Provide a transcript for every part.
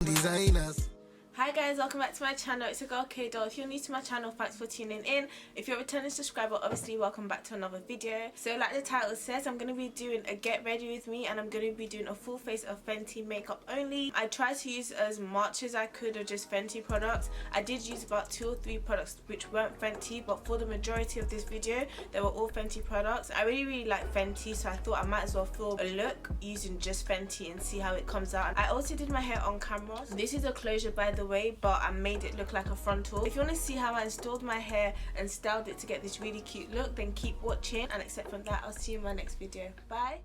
designers. Hi guys, welcome back to my channel. It's your girl K.DOLL. If you're new to my channel, thanks for tuning in. If you're a returning subscriber, obviously welcome back to another video. So like the title says, I'm going to be doing a get ready with me, and I'm going to be doing a full face of Fenty makeup only. I tried to use as much as I could of just Fenty products. I did use about 2 or 3 products which weren't Fenty, but for the majority of this video they were all Fenty products. I really like Fenty, so I thought I might as well film a look using just Fenty and see how it comes out. I also did my hair on camera. So this is a closure by the way, but I made it look like a frontal. If you want to see how I installed my hair and styled it to get this really cute look, then keep watching, and except from that, I'll see you in my next video. Bye.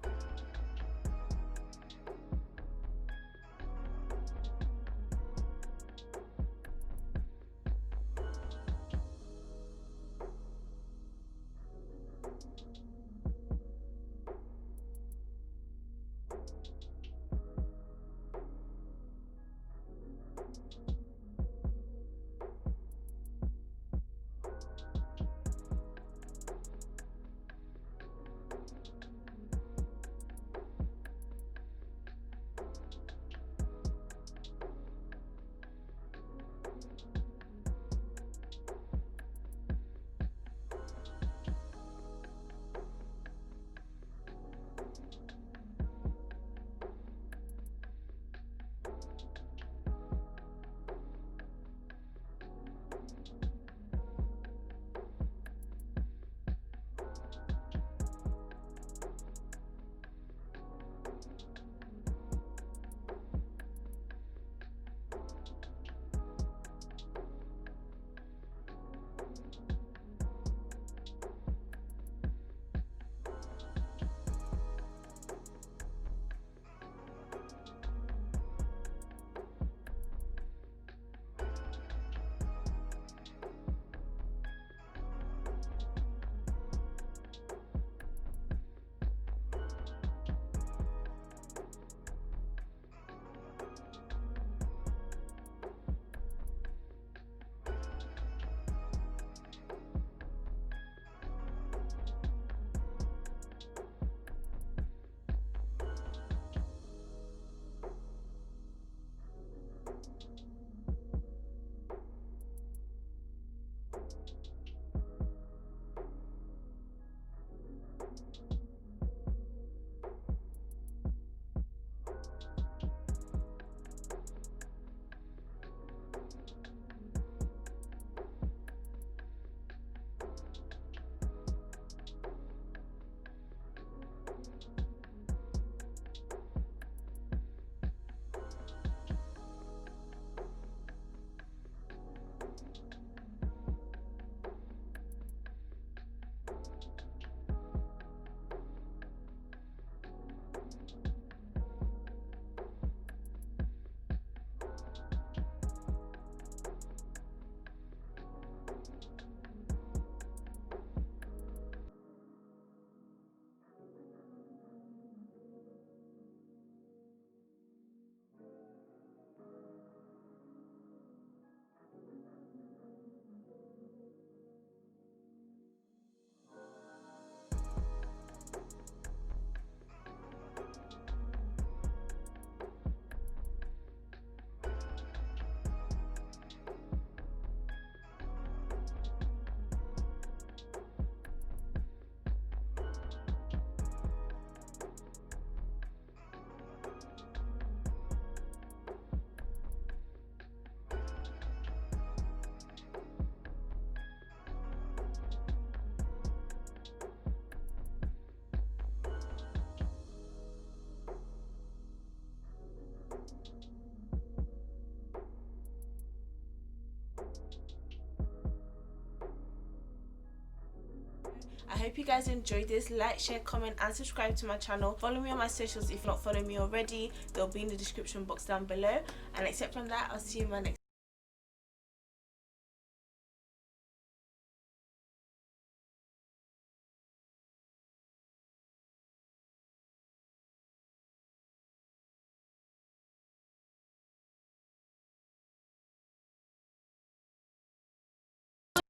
I hope you guys enjoyed this. Like, share, comment and subscribe to my channel. Follow me on my socials if you're not following me already. They'll be in the description box down below. And except from that, I'll see you in my next